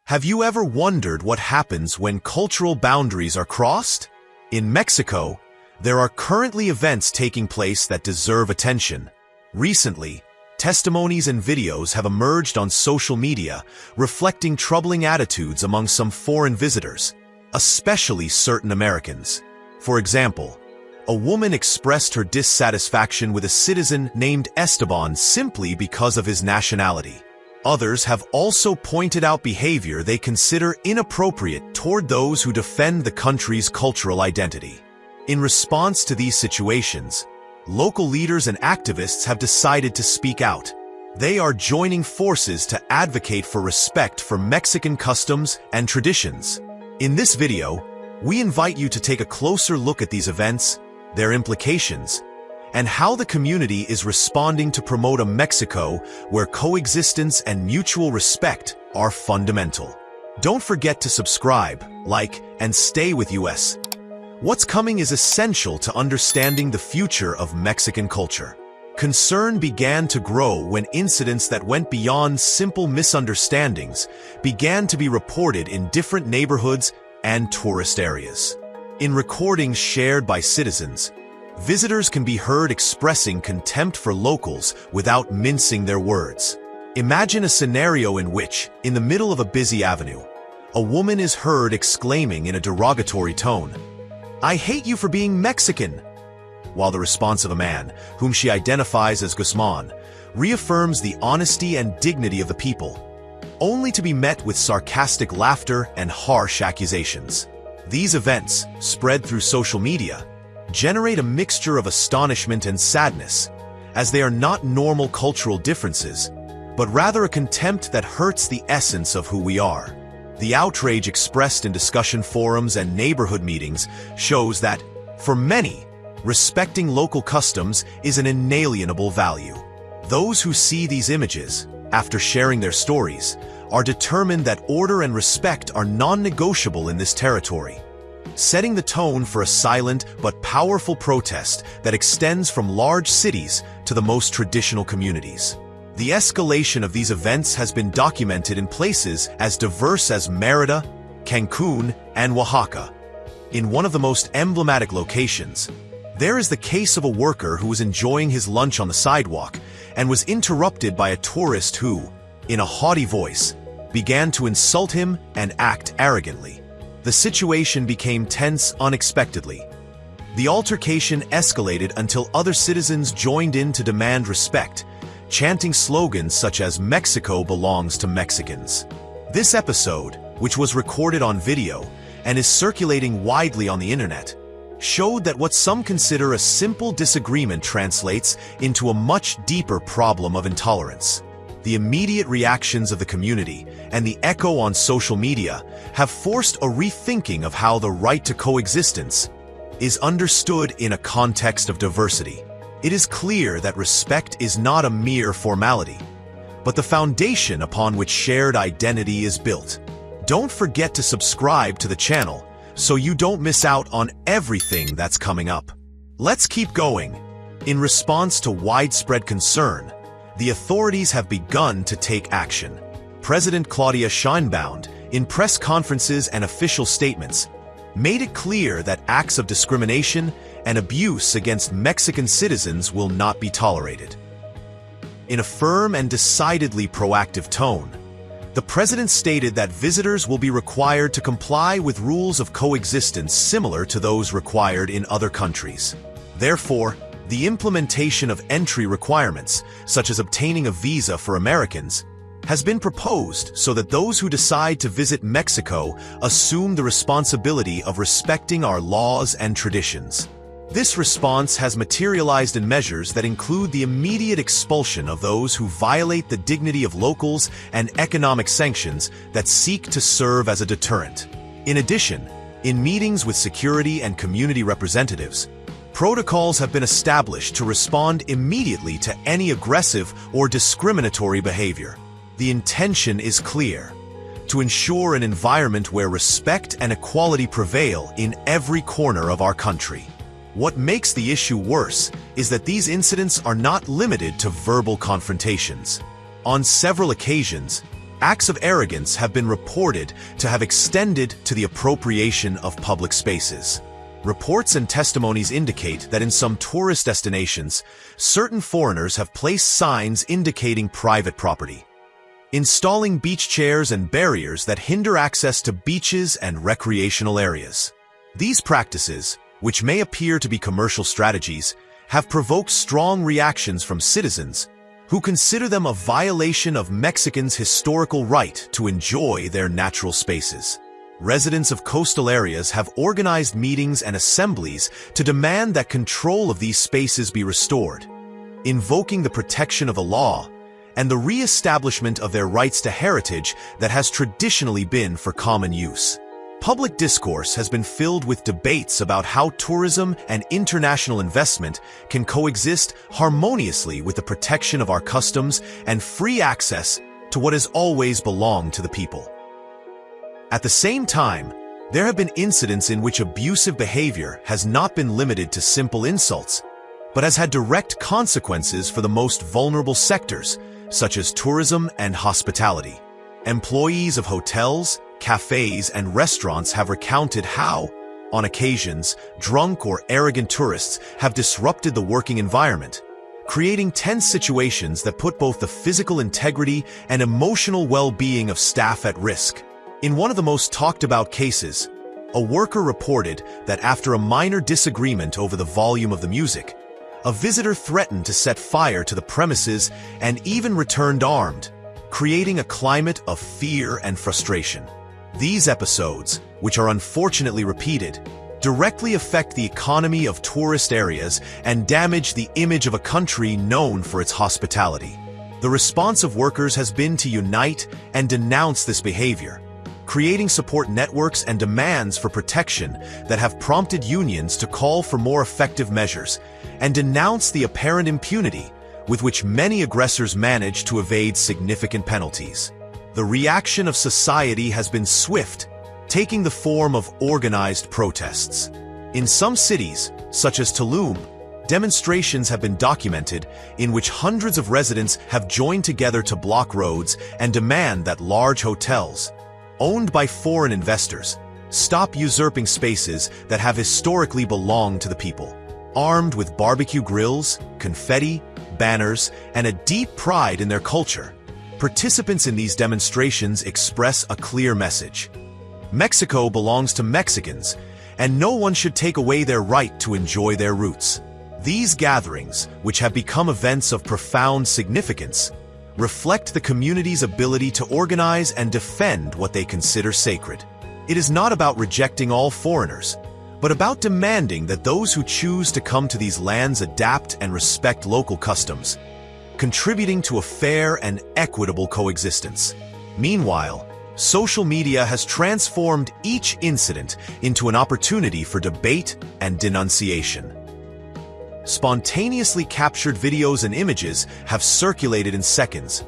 Have you ever wondered what happens when cultural boundaries are crossed? In Mexico, there are currently events taking place that deserve attention. Recently, testimonies and videos have emerged on social media reflecting troubling attitudes among some foreign visitors, especially certain Americans. For example, a woman expressed her dissatisfaction with a citizen named Esteban simply because of his nationality. Others have also pointed out behavior they consider inappropriate toward those who defend the country's cultural identity. In response to these situations, local leaders and activists have decided to speak out. They are joining forces to advocate for respect for Mexican customs and traditions. In this video, we invite you to take a closer look at these events, their implications, and how the community is responding to promote a Mexico where coexistence and mutual respect are fundamental. Don't forget to subscribe, like, and stay with us. What's coming is essential to understanding the future of Mexican culture. Concern began to grow when incidents that went beyond simple misunderstandings began to be reported in different neighborhoods and tourist areas. In recordings shared by citizens, visitors can be heard expressing contempt for locals without mincing their words. Imagine a scenario in which, in the middle of a busy avenue, a woman is heard exclaiming in a derogatory tone, "I hate you for being Mexican," while the response of a man, whom she identifies as Guzman, reaffirms the honesty and dignity of the people, only to be met with sarcastic laughter and harsh accusations. These events, spread through social media, generate a mixture of astonishment and sadness, as they are not normal cultural differences, but rather a contempt that hurts the essence of who we are. The outrage expressed in discussion forums and neighborhood meetings shows that, for many, respecting local customs is an inalienable value. Those who see these images, after sharing their stories, are determined that order and respect are non-negotiable in this territory, setting the tone for a silent but powerful protest that extends from large cities to the most traditional communities. The escalation of these events has been documented in places as diverse as Mérida, Cancún, and Oaxaca. In one of the most emblematic locations, there is the case of a worker who was enjoying his lunch on the sidewalk and was interrupted by a tourist who, in a haughty voice, began to insult him and act arrogantly. The situation became tense unexpectedly. The altercation escalated until other citizens joined in to demand respect, chanting slogans such as "Mexico belongs to Mexicans." This episode, which was recorded on video and is circulating widely on the internet, showed that what some consider a simple disagreement translates into a much deeper problem of intolerance. The immediate reactions of the community and the echo on social media have forced a rethinking of how the right to coexistence is understood in a context of diversity. It is clear that respect is not a mere formality, but the foundation upon which shared identity is built. Don't forget to subscribe to the channel so you don't miss out on everything that's coming up. Let's keep going. In response to widespread concern, the authorities have begun to take action. President Claudia Sheinbaum, in press conferences and official statements, made it clear that acts of discrimination and abuse against Mexican citizens will not be tolerated. In a firm and decidedly proactive tone, the president stated that visitors will be required to comply with rules of coexistence similar to those required in other countries. Therefore, the implementation of entry requirements, such as obtaining a visa for Americans, has been proposed so that those who decide to visit Mexico assume the responsibility of respecting our laws and traditions. This response has materialized in measures that include the immediate expulsion of those who violate the dignity of locals and economic sanctions that seek to serve as a deterrent. In addition, in meetings with security and community representatives, protocols have been established to respond immediately to any aggressive or discriminatory behavior. The intention is clear: to ensure an environment where respect and equality prevail in every corner of our country. What makes the issue worse is that these incidents are not limited to verbal confrontations. On several occasions, acts of arrogance have been reported to have extended to the appropriation of public spaces. Reports and testimonies indicate that in some tourist destinations, certain foreigners have placed signs indicating private property, installing beach chairs and barriers that hinder access to beaches and recreational areas. These practices, which may appear to be commercial strategies, have provoked strong reactions from citizens who consider them a violation of Mexicans' historical right to enjoy their natural spaces. Residents of coastal areas have organized meetings and assemblies to demand that control of these spaces be restored, invoking the protection of the law and the re-establishment of their rights to heritage that has traditionally been for common use. Public discourse has been filled with debates about how tourism and international investment can coexist harmoniously with the protection of our customs and free access to what has always belonged to the people. At the same time, there have been incidents in which abusive behavior has not been limited to simple insults, but has had direct consequences for the most vulnerable sectors, such as tourism and hospitality. Employees of hotels, cafes, and restaurants have recounted how, on occasions, drunk or arrogant tourists have disrupted the working environment, creating tense situations that put both the physical integrity and emotional well-being of staff at risk. In one of the most talked-about cases, a worker reported that after a minor disagreement over the volume of the music, a visitor threatened to set fire to the premises and even returned armed, creating a climate of fear and frustration. These episodes, which are unfortunately repeated, directly affect the economy of tourist areas and damage the image of a country known for its hospitality. The response of workers has been to unite and denounce this behavior, creating support networks and demands for protection that have prompted unions to call for more effective measures and denounce the apparent impunity with which many aggressors manage to evade significant penalties. The reaction of society has been swift, taking the form of organized protests. In some cities, such as Tulum, demonstrations have been documented in which hundreds of residents have joined together to block roads and demand that large hotels, owned by foreign investors, stop usurping spaces that have historically belonged to the people. Armed with barbecue grills, confetti, banners, and a deep pride in their culture, participants in these demonstrations express a clear message. Mexico belongs to Mexicans, and no one should take away their right to enjoy their roots. These gatherings, which have become events of profound significance, reflect the community's ability to organize and defend what they consider sacred. It is not about rejecting all foreigners, but about demanding that those who choose to come to these lands adapt and respect local customs, contributing to a fair and equitable coexistence. Meanwhile, social media has transformed each incident into an opportunity for debate and denunciation. Spontaneously captured videos and images have circulated in seconds,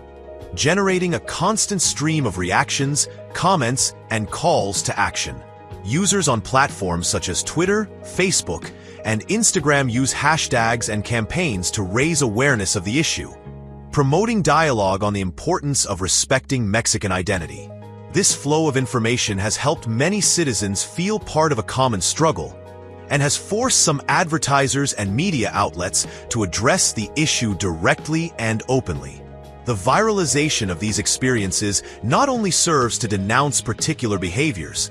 generating a constant stream of reactions, comments, and calls to action. Users on platforms such as Twitter, Facebook, and Instagram use hashtags and campaigns to raise awareness of the issue, promoting dialogue on the importance of respecting Mexican identity. This flow of information has helped many citizens feel part of a common struggle, and has forced some advertisers and media outlets to address the issue directly and openly. The viralization of these experiences not only serves to denounce particular behaviors,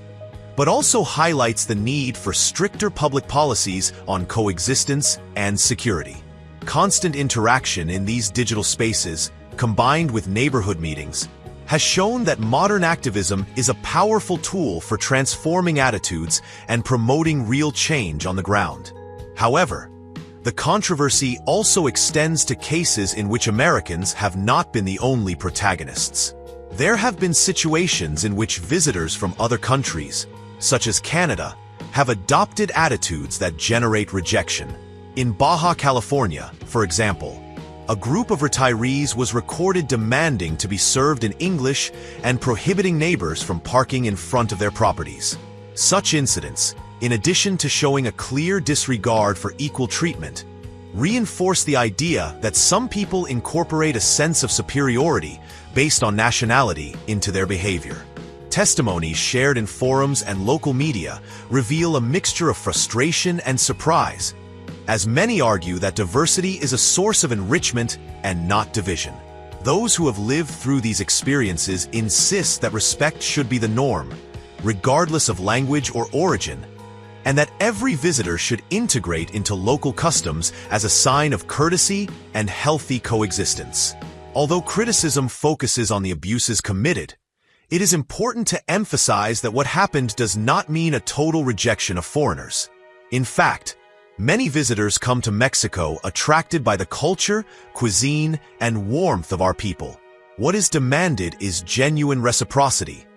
but also highlights the need for stricter public policies on coexistence and security. Constant interaction in these digital spaces, combined with neighborhood meetings, has shown that modern activism is a powerful tool for transforming attitudes and promoting real change on the ground. However, the controversy also extends to cases in which Americans have not been the only protagonists. There have been situations in which visitors from other countries, such as Canada, have adopted attitudes that generate rejection. In Baja California, for example, a group of retirees was recorded demanding to be served in English and prohibiting neighbors from parking in front of their properties. Such incidents, in addition to showing a clear disregard for equal treatment, reinforce the idea that some people incorporate a sense of superiority based on nationality into their behavior. Testimonies shared in forums and local media reveal a mixture of frustration and surprise, as many argue that diversity is a source of enrichment and not division. Those who have lived through these experiences insist that respect should be the norm, regardless of language or origin, and that every visitor should integrate into local customs as a sign of courtesy and healthy coexistence. Although criticism focuses on the abuses committed, it is important to emphasize that what happened does not mean a total rejection of foreigners. In fact, many visitors come to Mexico attracted by the culture, cuisine, and warmth of our people. What is demanded is genuine reciprocity.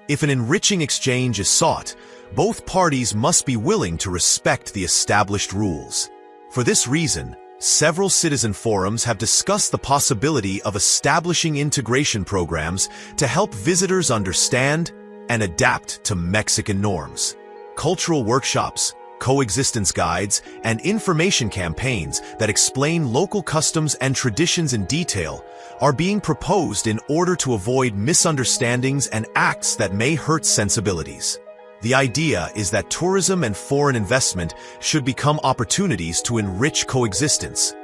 If an enriching exchange is sought, both parties must be willing to respect the established rules. For this reason, several citizen forums have discussed the possibility of establishing integration programs to help visitors understand and adapt to Mexican norms. Cultural workshops, coexistence guides, and information campaigns that explain local customs and traditions in detail are being proposed in order to avoid misunderstandings and acts that may hurt sensibilities. The idea is that tourism and foreign investment should become opportunities to enrich coexistence,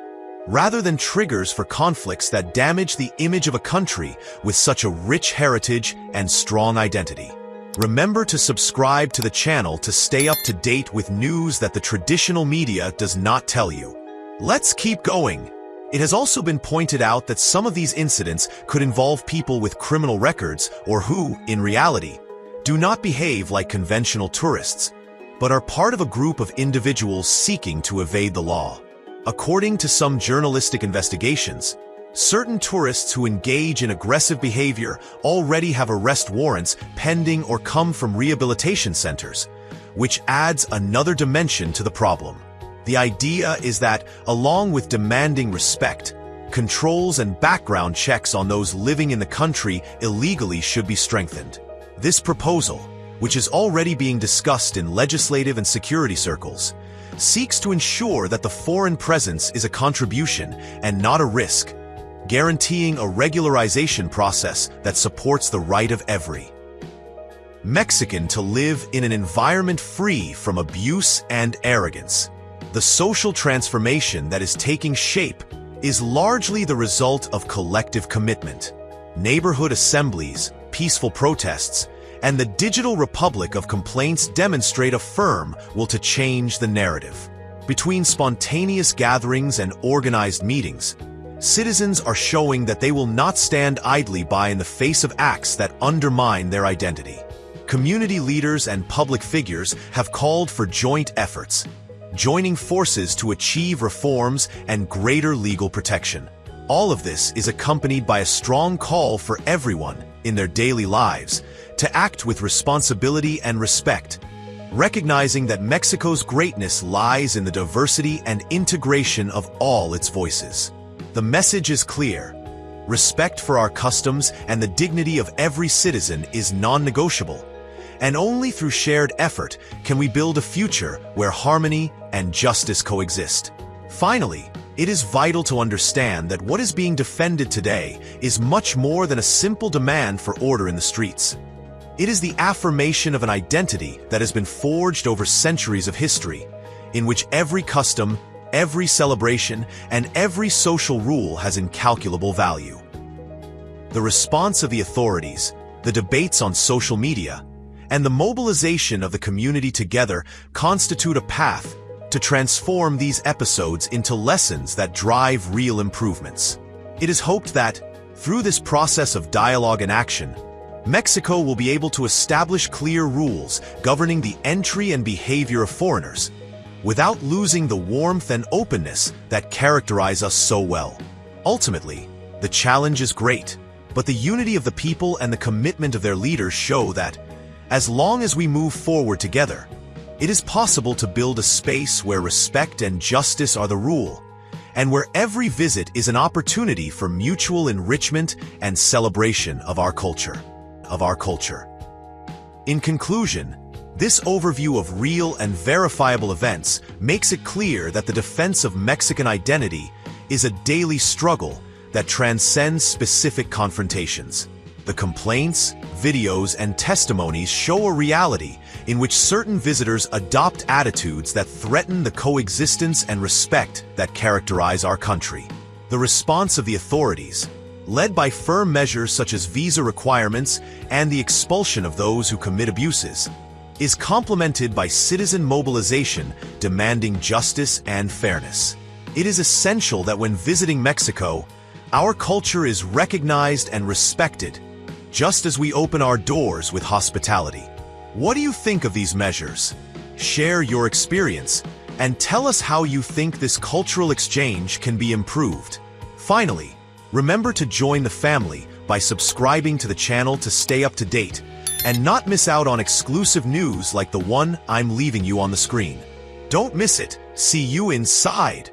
rather than triggers for conflicts that damage the image of a country with such a rich heritage and strong identity. Remember to subscribe to the channel to stay up to date with news that the traditional media does not tell you. Let's keep going. It has also been pointed out that some of these incidents could involve people with criminal records or who, in reality, do not behave like conventional tourists, but are part of a group of individuals seeking to evade the law. According to some journalistic investigations, certain tourists who engage in aggressive behavior already have arrest warrants pending or come from rehabilitation centers, which adds another dimension to the problem. The idea is that, along with demanding respect, controls and background checks on those living in the country illegally should be strengthened. This proposal, which is already being discussed in legislative and security circles, seeks to ensure that the foreign presence is a contribution and not a risk, guaranteeing a regularization process that supports the right of every Mexican to live in an environment free from abuse and arrogance. The social transformation that is taking shape is largely the result of collective commitment. Neighborhood assemblies, peaceful protests, and the digital republic of complaints demonstrate a firm will to change the narrative. Between spontaneous gatherings and organized meetings, citizens are showing that they will not stand idly by in the face of acts that undermine their identity. Community leaders and public figures have called for joint efforts, joining forces to achieve reforms and greater legal protection. All of this is accompanied by a strong call for everyone, in their daily lives, to act with responsibility and respect, recognizing that Mexico's greatness lies in the diversity and integration of all its voices. The message is clear. Respect for our customs and the dignity of every citizen is non-negotiable, and only through shared effort can we build a future where harmony and justice coexist. Finally, it is vital to understand that what is being defended today is much more than a simple demand for order in the streets. It is the affirmation of an identity that has been forged over centuries of history, in which every custom, every celebration, and every social rule has incalculable value. The response of the authorities, the debates on social media, and the mobilization of the community together constitute a path to transform these episodes into lessons that drive real improvements. It is hoped that, through this process of dialogue and action, Mexico will be able to establish clear rules governing the entry and behavior of foreigners, without losing the warmth and openness that characterize us so well. Ultimately, the challenge is great, but the unity of the people and the commitment of their leaders show that, as long as we move forward together, it is possible to build a space where respect and justice are the rule, and where every visit is an opportunity for mutual enrichment and celebration of our culture. In conclusion, this overview of real and verifiable events makes it clear that the defense of Mexican identity is a daily struggle that transcends specific confrontations. The complaints, videos, and testimonies show a reality in which certain visitors adopt attitudes that threaten the coexistence and respect that characterize our country. The response of the authorities, led by firm measures such as visa requirements and the expulsion of those who commit abuses, is complemented by citizen mobilization demanding justice and fairness. It is essential that when visiting Mexico, our culture is recognized and respected, just as we open our doors with hospitality. What do you think of these measures? Share your experience and tell us how you think this cultural exchange can be improved. Finally, remember to join the family by subscribing to the channel to stay up to date and not miss out on exclusive news like the one I'm leaving you on the screen. Don't miss it. See you inside.